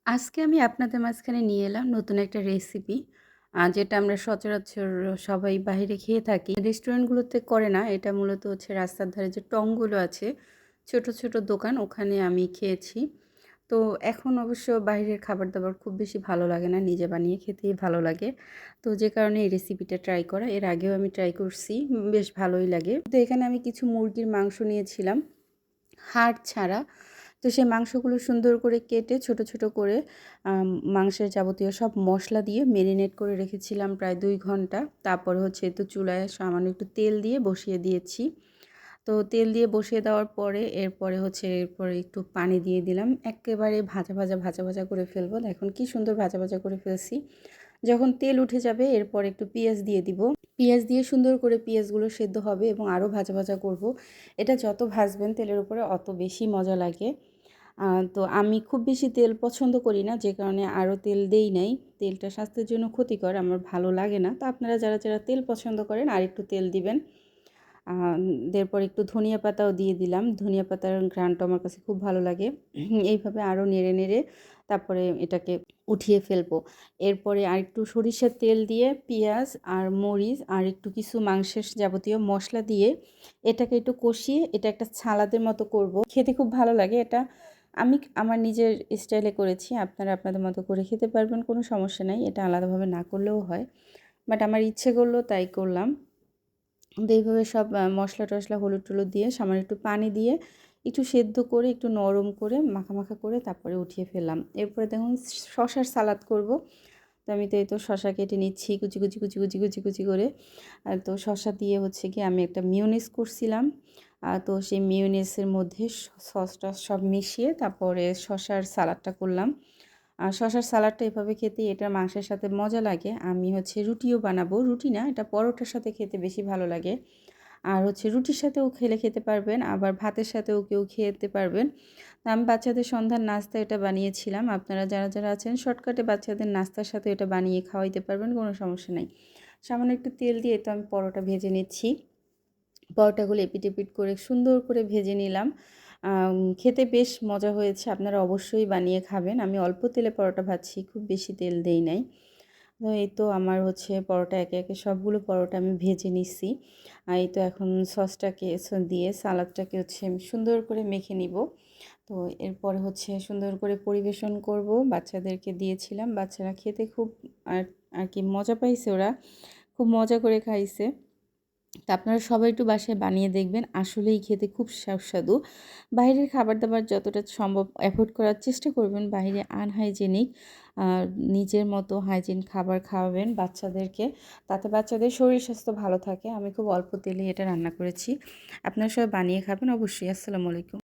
আজকে আমি আপনাদের মাঝখানে নিয়ে এলাম নতুন একটা রেসিপি। যেটা আমরা সচরাচর সবাই বাহিরে খেয়ে থাকি। রেস্টুরেন্টগুলোতে করে না। এটা মূলত হচ্ছে রাস্তার ধারে যে টঙগুলো আছে, ছোট, ছোট দোকান ওখানে আমি খেয়েছি। তো এখন অবশ্য বাইরের খাবার-দাবার খুব বেশি ভালো লাগে না। নিজে বানিয়ে খেতেই ভালো লাগে। তো যে কারণে এই রেসিপিটা ট্রাই করা। এর আগেও আমি ট্রাই করছি। বেশ ভালোই লাগে। তো এখানে আমি কিছু মুরগির মাংস নিয়েছিলাম। হাড় ছাড়া। তো সেই মাংসগুলো সুন্দর করে কেটে ছোট, ছোট করে মাংসের যাবতীয় সব মসলা দিয়ে মেরিনেট করে রেখেছিলাম প্রায় ২ ঘন্টা। তারপরে হচ্ছে তো চুলায় সামান্য একটু তেল দিয়ে বসিয়ে দিয়েছি। তো তেল দিয়ে বসিয়ে দেওয়ার পরে এরপরে একটু পানি দিয়ে দিলাম। এক্কেবারে ভাজা, ভাজা, ভাজা, ভাজা করে ফেলবো। দেখুন কি সুন্দর ভাজা, ভাজা করে ফেলছি। যখন তেল উঠে যাবে এরপর একটু পেঁয়াজ দিয়ে দিব। পেঁয়াজ দিয়ে সুন্দর করে পেঁয়াজগুলো সেদ্ধ হবে এবং আরও ভাজা, ভাজা করব। এটা যত ভাজবেন তেলের উপরে অত বেশি মজা লাগে। তো আমি খুব বেশি তেল পছন্দ করি না, যে কারণে আরও তেল দেই নাই। তেলটা স্বাস্থ্যের জন্য ক্ষতিকর, আমার ভালো লাগে না। তো আপনারা যারা, যারা তেল পছন্দ করেন আরেকটু তেল দিবেন। আ এরপর একটু ধনিয়া পাতাও দিয়ে দিলাম। ধনিয়া পাতার ঘ্রাণটা আমার কাছে খুব ভালো লাগে। এইভাবে আরও নেড়ে, নেড়ে তারপরে এটাকে উঠিয়ে ফেলবো। এরপরে আরেকটু সরিষার তেল দিয়ে পেঁয়াজ আর মরিচ আর একটু কিছু মাংসের যাবতীয় মসলা দিয়ে এটাকে একটু কষিয়ে এটা একটা ছালাদের মতো করব। খেতে খুব ভালো লাগে এটা। আমি আমার নিজের স্টাইলে করেছি। আপনারা আপনাদের মতো করে খেতে পারবেন, কোনো সমস্যা নাই। এটা আলাদাভাবে না করলেও হয়। বাট আমার ইচ্ছে করলো তাই করলাম। তো এইভাবে সব মশলা-টশলা, হলুদ-টলুদ দিয়ে সামান্য একটু পানি দিয়ে একটু সেদ্ধ করে একটু নরম করে মাখা, মাখা করে তারপরে উঠিয়ে ফেললাম। এরপরে দেখুন শসার সালাদ করব। তো আমি তো এই তো শসা কেটে নিচ্ছি কুচি, কুচি, কুচি, কুচি, কুচি, কুচি করে। তো শসা দিয়ে হচ্ছে গিয়ে আমি একটা মিয়োনিজ করছিলাম। তো সেই মিয়োনিজের মধ্যে সস-টস সব মিশিয়ে তারপরে শসার সালাদটা করলাম। আর শসার সালাডটা এভাবে খেতে এটা মাংসের সাথে মজা লাগে। আমি হচ্ছে রুটিও বানাবো। রুটি না, এটা পরোটার সাথে খেতে বেশি ভালো লাগে। আর হচ্ছে রুটির সাথেও খেতে পারবেন, আবার ভাতের সাথেও কেউ খেতে পারবেন। তো আমি বাচ্চাদের সন্ধ্যার নাস্তা এটা বানিয়েছিলাম। আপনারা যারা, যারা আছেন শর্টকাটে বাচ্চাদের নাস্তার সাথে এটা বানিয়ে খাওয়াইতে পারবেন, কোনো সমস্যা নাই। সামান্য একটু তেল দিয়ে তো আমি পরোটা ভেজে নিচ্ছি। পরোটাগুলো এপিট এপিট করে সুন্দর করে ভেজে নিলাম। খেতে বেশ মজা হয়েছে। আপনারা অবশ্যই বানিয়ে খাবেন। আমি অল্প তেলে পরোটা ভাজছি, খুব বেশি তেল দেই নাই। তো এই তো আমার হচ্ছে পরোটা একে, একে সবগুলো পরোটা আমি ভেজে নিচ্ছি। এই তো এখন সসটাকে দিয়ে সালাদটাকে হচ্ছে আমি সুন্দর করে মেখে নিব। তো এরপরে হচ্ছে সুন্দর করে পরিবেশন করব। বাচ্চাদেরকে দিয়েছিলাম। বাচ্চারা খেতে খুব আর আর কি মজা পাইছে ওরা। খুব মজা করে খাইছে। তো আপনারা সবাই একটু বাসায় বানিয়ে দেখবেন। আসলেই খেতে খুব সুস্বাদু। বাইরের খাবার-দাবার যতটা সম্ভব এভয়েড করার চেষ্টা করবেন। বাইরে আনহাইজেনিক। আ নিজের মতো হাইজিন খাবার খাওয়াবেন বাচ্চাদেরকে। তাতে বাচ্চাদের শরীর স্বাস্থ্য ভালো থাকে। আমি খুব অল্প তেলে এটা রান্না করেছি। আপনারা সবাই বানিয়ে খাবেন অবশ্যই। আসসালামু আলাইকুম।